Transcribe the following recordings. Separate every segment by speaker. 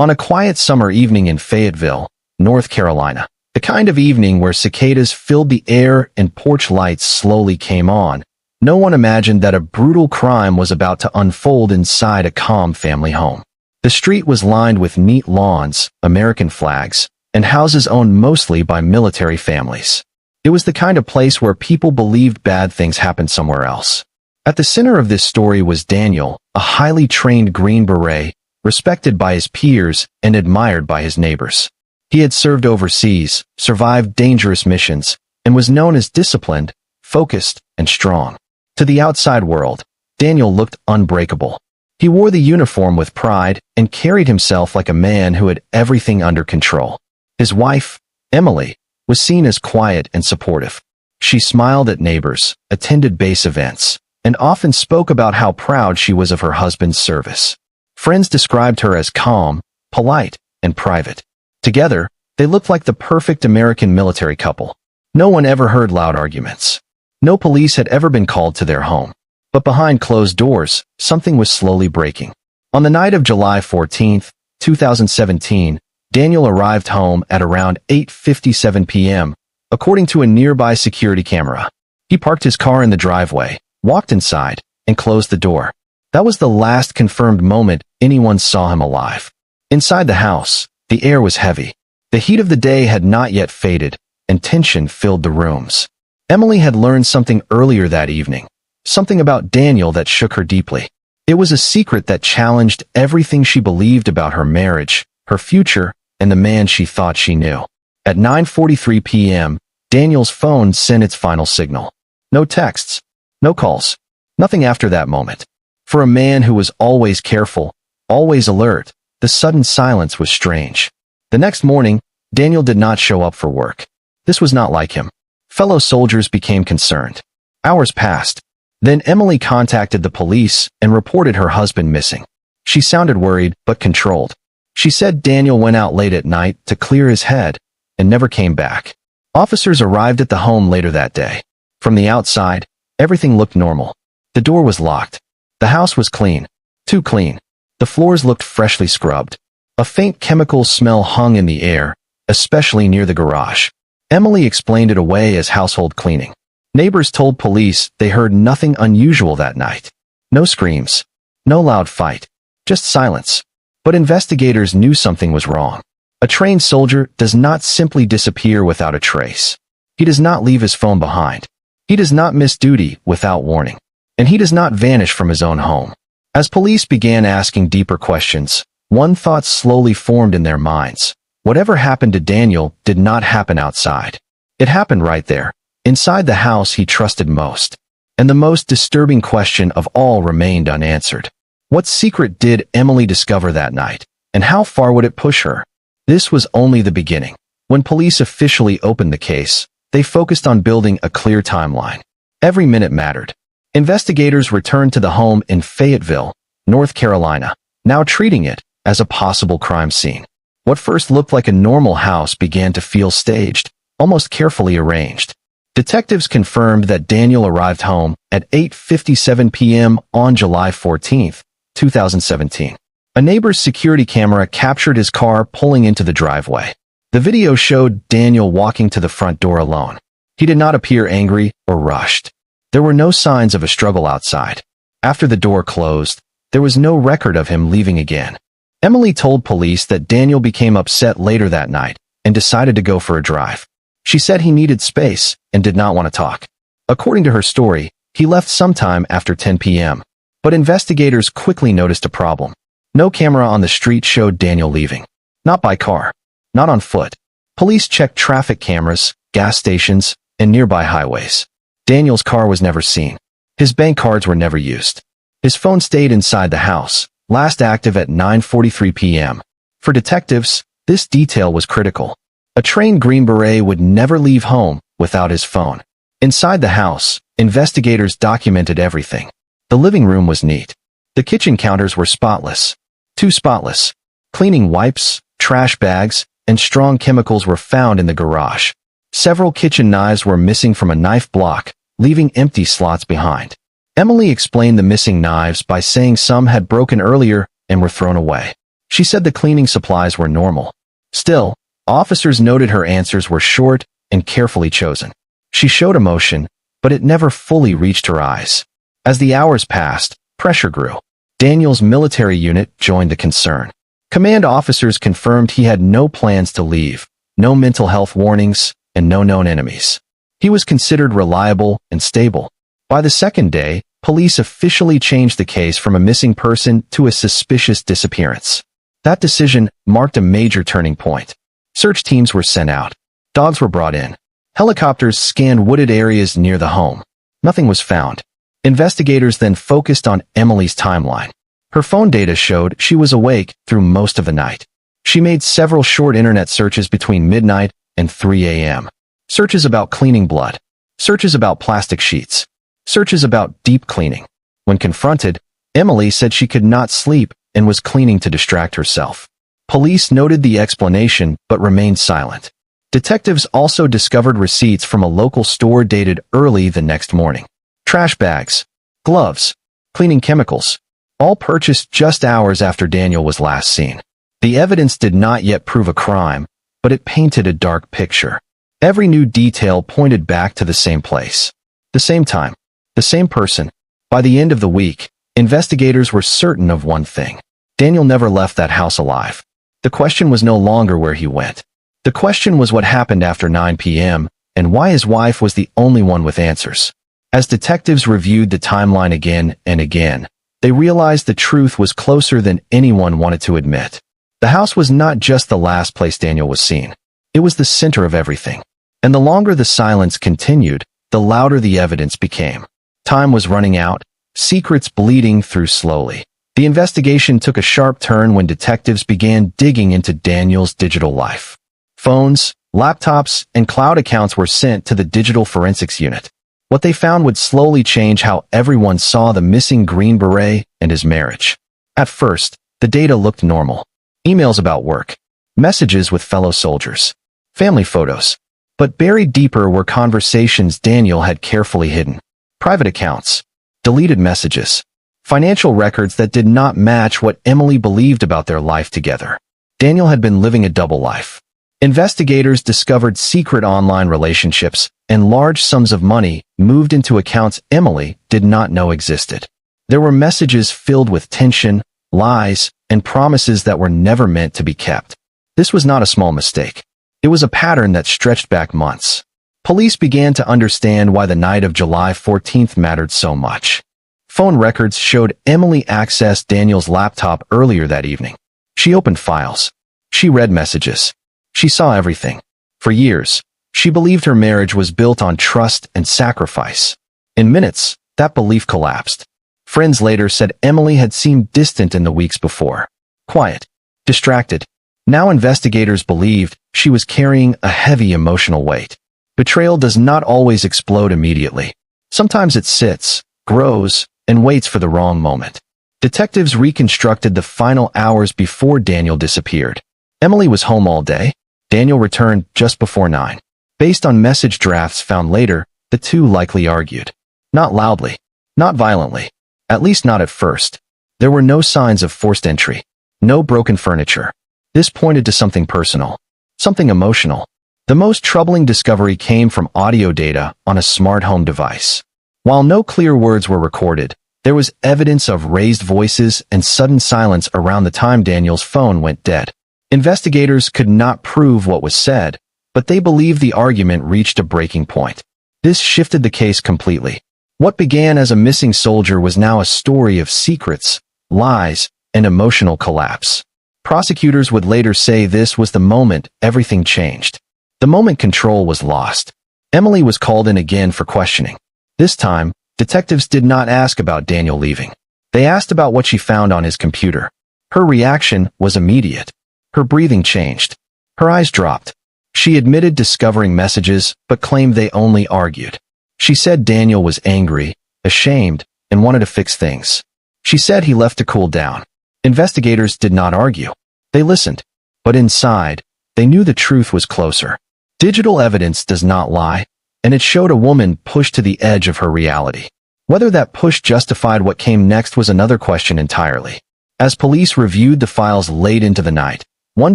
Speaker 1: On a quiet summer evening in Fayetteville, North Carolina, the kind of evening where cicadas filled the air and porch lights slowly came on, no one imagined that a brutal crime was about to unfold inside a calm family home. The street was lined with neat lawns, American flags, and houses owned mostly by military families. It was the kind of place where people believed bad things happened somewhere else. At the center of this story was Daniel, a highly trained Green Beret, respected by his peers and admired by his neighbors. He had served overseas, survived dangerous missions, and was known as disciplined, focused, and strong. To the outside world, Daniel looked unbreakable. He wore the uniform with pride and carried himself like a man who had everything under control. His wife, Emily, was seen as quiet and supportive. She smiled at neighbors, attended base events, and often spoke about how proud she was of her husband's service. Friends described her as calm, polite, and private. Together, they looked like the perfect American military couple. No one ever heard loud arguments. No police had ever been called to their home. But behind closed doors, something was slowly breaking. On the night of July 14, 2017, Daniel arrived home at around 8:57 p.m., according to a nearby security camera. He parked his car in the driveway, walked inside, and closed the door. That was the last confirmed moment anyone saw him alive. Inside the house, the air was heavy. The heat of the day had not yet faded, and tension filled the rooms. Emily had learned something earlier that evening. Something about Daniel that shook her deeply. It was a secret that challenged everything she believed about her marriage, her future, and the man she thought she knew. At 9:43 p.m., Daniel's phone sent its final signal. No texts, no calls, nothing after that moment. For a man who was always careful, always alert, the sudden silence was strange. The next morning, Daniel did not show up for work. This was not like him. Fellow soldiers became concerned. Hours passed. Then Emily contacted the police and reported her husband missing. She sounded worried but controlled. She said Daniel went out late at night to clear his head and never came back. Officers arrived at the home later that day. From the outside, everything looked normal. The door was locked. The house was clean. Too clean. The floors looked freshly scrubbed. A faint chemical smell hung in the air, especially near the garage. Emily explained it away as household cleaning. Neighbors told police they heard nothing unusual that night. No screams. No loud fight. Just silence. But investigators knew something was wrong. A trained soldier does not simply disappear without a trace. He does not leave his phone behind. He does not miss duty without warning. And he does not vanish from his own home. As police began asking deeper questions, one thought slowly formed in their minds. Whatever happened to Daniel did not happen outside. It happened right there, inside the house he trusted most. And the most disturbing question of all remained unanswered. What secret did Emily discover that night, and how far would it push her? This was only the beginning. When police officially opened the case, they focused on building a clear timeline. Every minute mattered. Investigators returned to the home in Fayetteville, North Carolina, now treating it as a possible crime scene. What first looked like a normal house began to feel staged, almost carefully arranged. Detectives confirmed that Daniel arrived home at 8:57 p.m. on July 14, 2017. A neighbor's security camera captured his car pulling into the driveway. The video showed Daniel walking to the front door alone. He did not appear angry or rushed. There were no signs of a struggle outside. After the door closed, there was no record of him leaving again. Emily told police that Daniel became upset later that night and decided to go for a drive. She said he needed space and did not want to talk. According to her story, he left sometime after 10 p.m. But investigators quickly noticed a problem. No camera on the street showed Daniel leaving. Not by car. Not on foot. Police checked traffic cameras, gas stations, and nearby highways. Daniel's car was never seen. His bank cards were never used. His phone stayed inside the house, last active at 9:43 p.m. For detectives, this detail was critical. A trained Green Beret would never leave home without his phone. Inside the house, investigators documented everything. The living room was neat. The kitchen counters were spotless. Too spotless. Cleaning wipes, trash bags, and strong chemicals were found in the garage. Several kitchen knives were missing from a knife block, leaving empty slots behind. Emily explained the missing knives by saying some had broken earlier and were thrown away. She said the cleaning supplies were normal. Still, officers noted her answers were short and carefully chosen. She showed emotion, but it never fully reached her eyes. As the hours passed, pressure grew. Daniel's military unit joined the concern. Command officers confirmed he had no plans to leave, no mental health warnings, and no known enemies. He was considered reliable and stable. By the second day, police officially changed the case from a missing person to a suspicious disappearance. That decision marked a major turning point. Search teams were sent out. Dogs were brought in. Helicopters scanned wooded areas near the home. Nothing was found. Investigators then focused on Emily's timeline. Her phone data showed she was awake through most of the night. She made several short internet searches between midnight and 3 a.m. Searches about cleaning blood. Searches about plastic sheets. Searches about deep cleaning. When confronted, Emily said she could not sleep and was cleaning to distract herself. Police noted the explanation but remained silent. Detectives also discovered receipts from a local store dated early the next morning. Trash bags, gloves, cleaning chemicals, all purchased just hours after Daniel was last seen. The evidence did not yet prove a crime, but it painted a dark picture. Every new detail pointed back to the same place. The same time. The same person. By the end of the week, investigators were certain of one thing. Daniel never left that house alive. The question was no longer where he went. The question was what happened after 9 p.m. and why his wife was the only one with answers. As detectives reviewed the timeline again and again, they realized the truth was closer than anyone wanted to admit. The house was not just the last place Daniel was seen. It was the center of everything. And the longer the silence continued, the louder the evidence became. Time was running out, secrets bleeding through slowly. The investigation took a sharp turn when detectives began digging into Daniel's digital life. Phones, laptops, and cloud accounts were sent to the digital forensics unit. What they found would slowly change how everyone saw the missing Green Beret and his marriage. At first, the data looked normal. Emails about work, messages with fellow soldiers, family photos. But buried deeper were conversations Daniel had carefully hidden. Private accounts, deleted messages, financial records that did not match what Emily believed about their life together. Daniel had been living a double life. Investigators discovered secret online relationships and large sums of money moved into accounts Emily did not know existed. There were messages filled with tension, lies, and promises that were never meant to be kept. This was not a small mistake. It was a pattern that stretched back months. Police began to understand why the night of July 14th mattered so much. Phone records showed Emily accessed Daniel's laptop earlier that evening. She opened files. She read messages. She saw everything. For years, she believed her marriage was built on trust and sacrifice. In minutes, that belief collapsed. Friends later said Emily had seemed distant in the weeks before. Quiet. Distracted. Now investigators believed she was carrying a heavy emotional weight. Betrayal does not always explode immediately. Sometimes it sits, grows, and waits for the wrong moment. Detectives reconstructed the final hours before Daniel disappeared. Emily was home all day. Daniel returned just before 9. Based on message drafts found later, the two likely argued. Not loudly. Not violently. At least not at first. There were no signs of forced entry. No broken furniture. This pointed to something personal. Something emotional. The most troubling discovery came from audio data on a smart home device. While no clear words were recorded, there was evidence of raised voices and sudden silence around the time Daniel's phone went dead. Investigators could not prove what was said, but they believed the argument reached a breaking point. This shifted the case completely. What began as a missing soldier was now a story of secrets, lies, and emotional collapse. Prosecutors would later say this was the moment everything changed. The moment control was lost. Emily was called in again for questioning. This time, detectives did not ask about Daniel leaving. They asked about what she found on his computer. Her reaction was immediate. Her breathing changed. Her eyes dropped. She admitted discovering messages, but claimed they only argued. She said Daniel was angry, ashamed, and wanted to fix things. She said he left to cool down. Investigators did not argue. They listened. But inside, they knew the truth was closer. Digital evidence does not lie, and it showed a woman pushed to the edge of her reality. Whether that push justified what came next was another question entirely. As police reviewed the files late into the night, one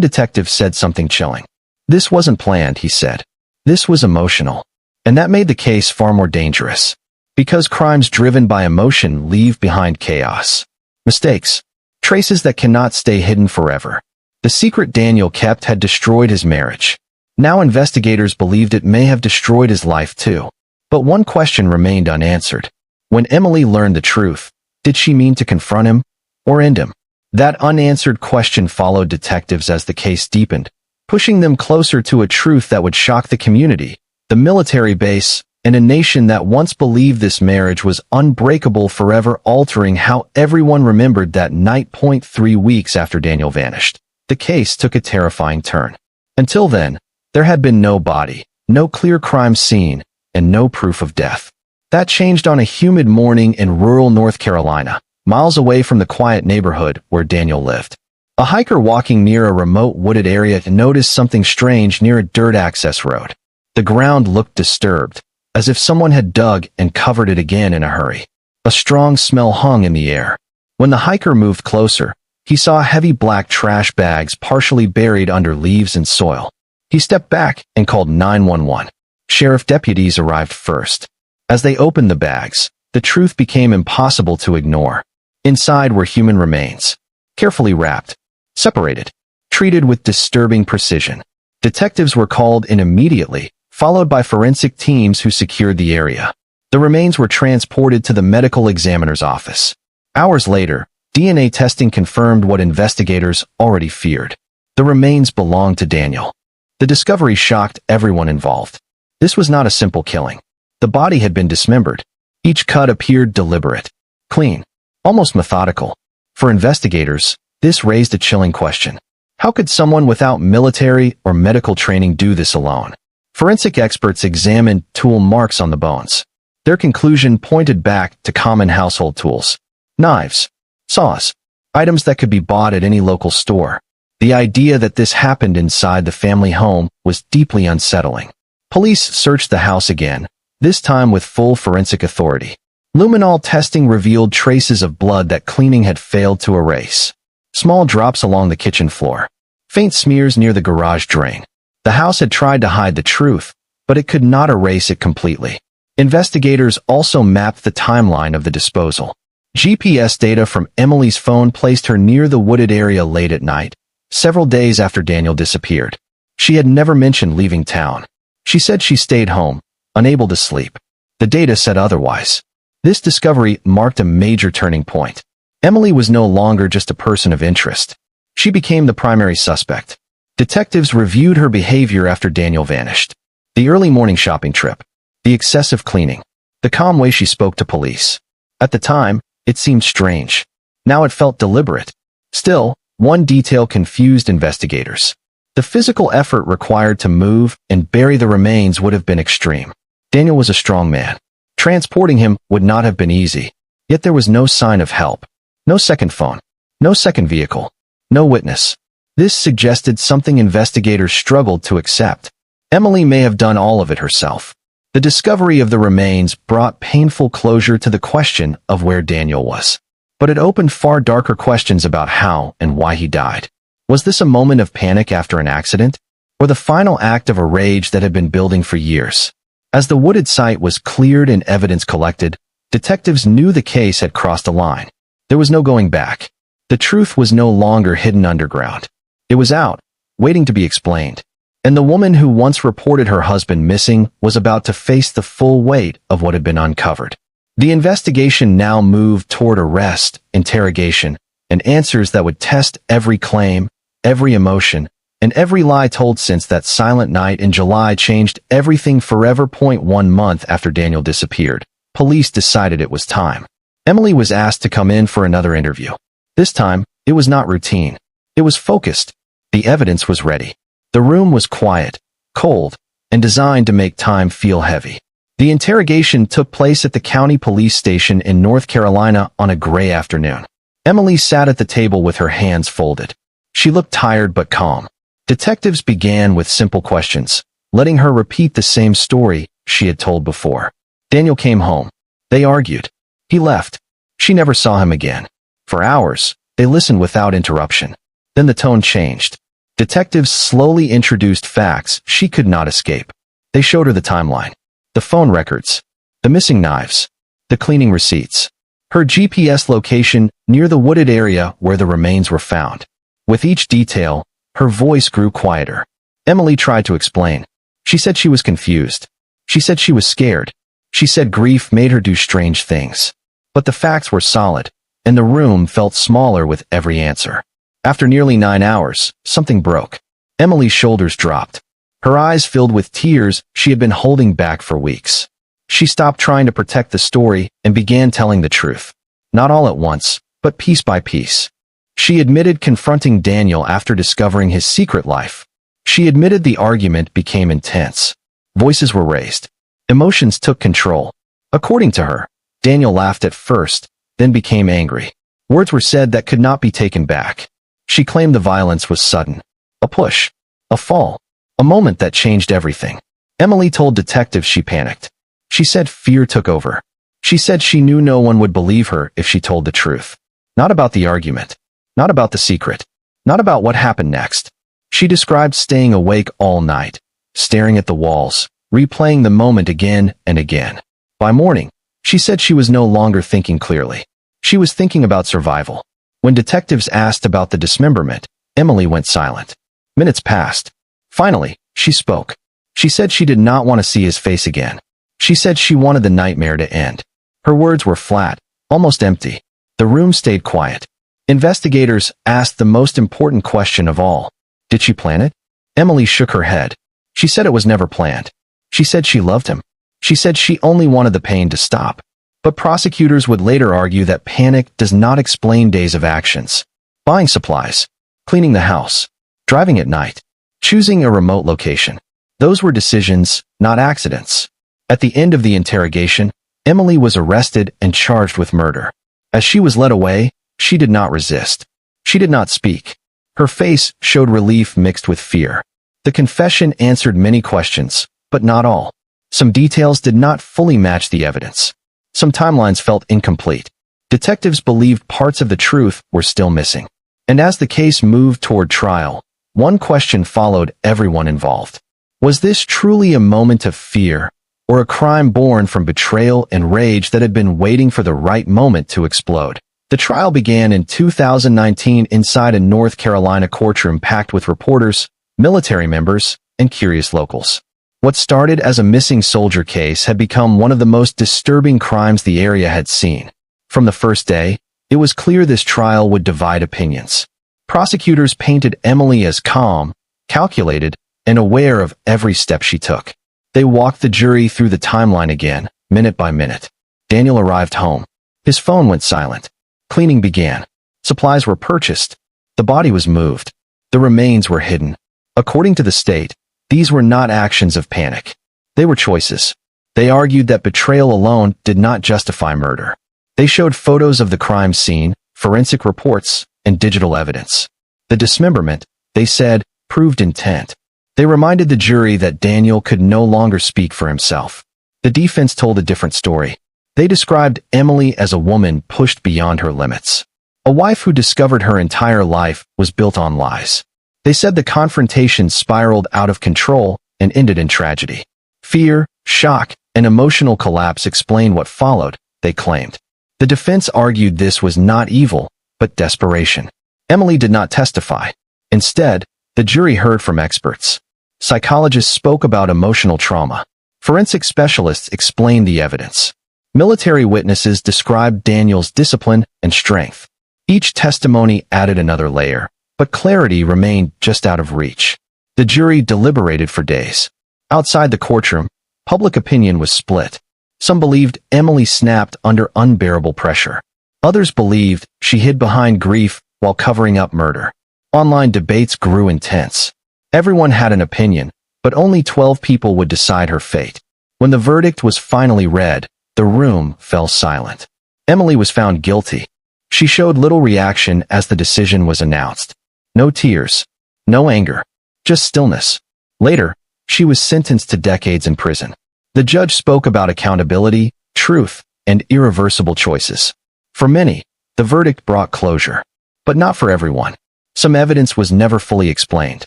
Speaker 1: detective said something chilling. "This wasn't planned," he said. "This was emotional." And that made the case far more dangerous. Because crimes driven by emotion leave behind chaos, mistakes, traces that cannot stay hidden forever. The secret Daniel kept had destroyed his marriage. Now investigators believed it may have destroyed his life too. But one question remained unanswered. When Emily learned the truth, did she mean to confront him or end him? That unanswered question followed detectives as the case deepened, pushing them closer to a truth that would shock the community, the military base, and a nation that once believed this marriage was unbreakable, forever altering how everyone remembered that night. 3 weeks after Daniel vanished, the case took a terrifying turn. Until then, there had been no body, no clear crime scene, and no proof of death. That changed on a humid morning in rural North Carolina, miles away from the quiet neighborhood where Daniel lived. A hiker walking near a remote wooded area noticed something strange near a dirt access road. The ground looked disturbed, as if someone had dug and covered it again in a hurry. A strong smell hung in the air. When the hiker moved closer, he saw heavy black trash bags partially buried under leaves and soil. He stepped back and called 911. Sheriff deputies arrived first. As they opened the bags, the truth became impossible to ignore. Inside were human remains, carefully wrapped, separated, treated with disturbing precision. Detectives were called in immediately, followed by forensic teams who secured the area. The remains were transported to the medical examiner's office. Hours later, DNA testing confirmed what investigators already feared. The remains belonged to Daniel. The discovery shocked everyone involved. This was not a simple killing. The body had been dismembered. Each cut appeared deliberate, clean, almost methodical. For investigators, this raised a chilling question. How could someone without military or medical training do this alone? Forensic experts examined tool marks on the bones. Their conclusion pointed back to common household tools. Knives, saws, items that could be bought at any local store. The idea that this happened inside the family home was deeply unsettling. Police searched the house again, this time with full forensic authority. Luminol testing revealed traces of blood that cleaning had failed to erase. Small drops along the kitchen floor. Faint smears near the garage drain. The house had tried to hide the truth, but it could not erase it completely. Investigators also mapped the timeline of the disposal. GPS data from Emily's phone placed her near the wooded area late at night, several days after Daniel disappeared. She had never mentioned leaving town. She said she stayed home, unable to sleep. The data said otherwise. This discovery marked a major turning point. Emily was no longer just a person of interest. She became the primary suspect. Detectives reviewed her behavior after Daniel vanished. The early morning shopping trip. The excessive cleaning. The calm way she spoke to police. At the time, it seemed strange. Now it felt deliberate. Still, one detail confused investigators. The physical effort required to move and bury the remains would have been extreme. Daniel was a strong man. Transporting him would not have been easy. Yet there was no sign of help. No second phone. No second vehicle. No witness. This suggested something investigators struggled to accept. Emily may have done all of it herself. The discovery of the remains brought painful closure to the question of where Daniel was. But it opened far darker questions about how and why he died. Was this a moment of panic after an accident? Or the final act of a rage that had been building for years? As the wooded site was cleared and evidence collected, detectives knew the case had crossed a line. There was no going back. The truth was no longer hidden underground. It was out, waiting to be explained. And the woman who once reported her husband missing was about to face the full weight of what had been uncovered. The investigation now moved toward arrest, interrogation, and answers that would test every claim, every emotion, and every lie told since that silent night in July changed everything forever. 1 month after Daniel disappeared, police decided it was time. Emily was asked to come in for another interview. This time, it was not routine. It was focused. The evidence was ready. The room was quiet, cold, and designed to make time feel heavy. The interrogation took place at the county police station in North Carolina on a gray afternoon. Emily sat at the table with her hands folded. She looked tired but calm. Detectives began with simple questions, letting her repeat the same story she had told before. Daniel came home. They argued. He left. She never saw him again. For hours, They listened without interruption. Then the tone changed. Detectives slowly introduced facts she could not escape. They showed her the timeline, the phone records, the missing knives, the cleaning receipts, her GPS location near the wooded area where the remains were found. With each detail, her voice grew quieter. Emily tried to explain. She said she was confused. She said she was scared. She said grief made her do strange things. But the facts were solid, and the room felt smaller with every answer. After nearly 9 hours, something broke. Emily's shoulders dropped. Her eyes filled with tears she had been holding back for weeks. She stopped trying to protect the story and began telling the truth. Not all at once, but piece by piece. She admitted confronting Daniel after discovering his secret life. She admitted the argument became intense. Voices were raised. Emotions took control. According to her, Daniel laughed at first, then became angry. Words were said that could not be taken back. She claimed the violence was sudden. A push. A fall. A moment that changed everything. Emily told detectives she panicked. She said fear took over. She said she knew no one would believe her if she told the truth. Not about the argument. Not about the secret. Not about what happened next. She described staying awake all night, staring at the walls, replaying the moment again and again. By morning, she said she was no longer thinking clearly. She was thinking about survival. When detectives asked about the dismemberment, Emily went silent. Minutes passed. Finally, she spoke. She said she did not want to see his face again. She said she wanted the nightmare to end. Her words were flat, almost empty. The room stayed quiet. Investigators asked the most important question of all. Did she plan it? Emily shook her head. She said it was never planned. She said she loved him. She said she only wanted the pain to stop. But prosecutors would later argue that panic does not explain days of actions. Buying supplies, cleaning the house, driving at night, choosing a remote location. Those were decisions, not accidents. At the end of the interrogation, Emily was arrested and charged with murder. As she was led away, she did not resist. She did not speak. Her face showed relief mixed with fear. The confession answered many questions, but not all. Some details did not fully match the evidence. Some timelines felt incomplete. Detectives believed parts of the truth were still missing. And as the case moved toward trial, one question followed everyone involved. Was this truly a moment of fear, or a crime born from betrayal and rage that had been waiting for the right moment to explode? The trial began in 2019 inside a North Carolina courtroom packed with reporters, military members, and curious locals. What started as a missing soldier case had become one of the most disturbing crimes the area had seen. From the first day, it was clear this trial would divide opinions. Prosecutors painted Emily as calm, calculated, and aware of every step she took. They walked the jury through the timeline again, minute by minute. Daniel arrived home. His phone went silent. Cleaning began. Supplies were purchased. The body was moved. The remains were hidden. According to the state, these were not actions of panic. They were choices. They argued that betrayal alone did not justify murder. They showed photos of the crime scene, forensic reports, and digital evidence. The dismemberment, they said, proved intent. They reminded the jury that Daniel could no longer speak for himself. The defense told a different story. They described Emily as a woman pushed beyond her limits. A wife who discovered her entire life was built on lies. They said the confrontation spiraled out of control and ended in tragedy. Fear, shock, and emotional collapse explained what followed, they claimed. The defense argued this was not evil, but desperation. Emily did not testify. Instead, the jury heard from experts. Psychologists spoke about emotional trauma. Forensic specialists explained the evidence. Military witnesses described Daniel's discipline and strength. Each testimony added another layer, but clarity remained just out of reach. The jury deliberated for days. Outside the courtroom, public opinion was split. Some believed Emily snapped under unbearable pressure. Others believed she hid behind grief while covering up murder. Online debates grew intense. Everyone had an opinion, but only 12 people would decide her fate. When the verdict was finally read, the room fell silent. Emily was found guilty. She showed little reaction as the decision was announced. No tears, no anger, just stillness. Later, she was sentenced to decades in prison. The judge spoke about accountability, truth, and irreversible choices. For many, the verdict brought closure. but not for everyone. Some evidence was never fully explained.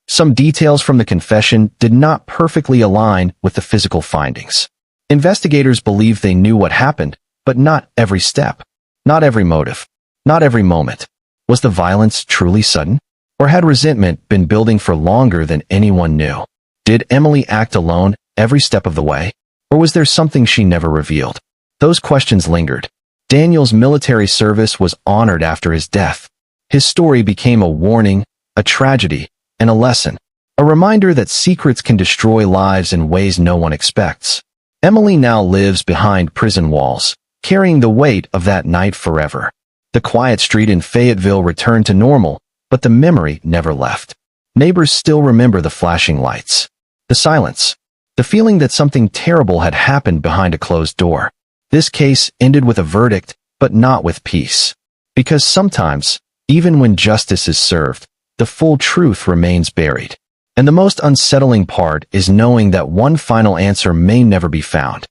Speaker 1: Some details from the confession did not perfectly align with the physical findings. Investigators believed they knew what happened, but not every step, not every motive, not every moment. Was the violence truly sudden? Or had resentment been building for longer than anyone knew? Did Emily act alone every step of the way? Or was there something she never revealed? Those questions lingered. Daniel's military service was honored after his death. His story became a warning, a tragedy, and a lesson. A reminder that secrets can destroy lives in ways no one expects. Emily now lives behind prison walls, carrying the weight of that night forever. The quiet street in Fayetteville returned to normal, but the memory never left. Neighbors still remember the flashing lights, the silence, the feeling that something terrible had happened behind a closed door. This case ended with a verdict, but not with peace. Because sometimes, even when justice is served, the full truth remains buried. And the most unsettling part is knowing that one final answer may never be found.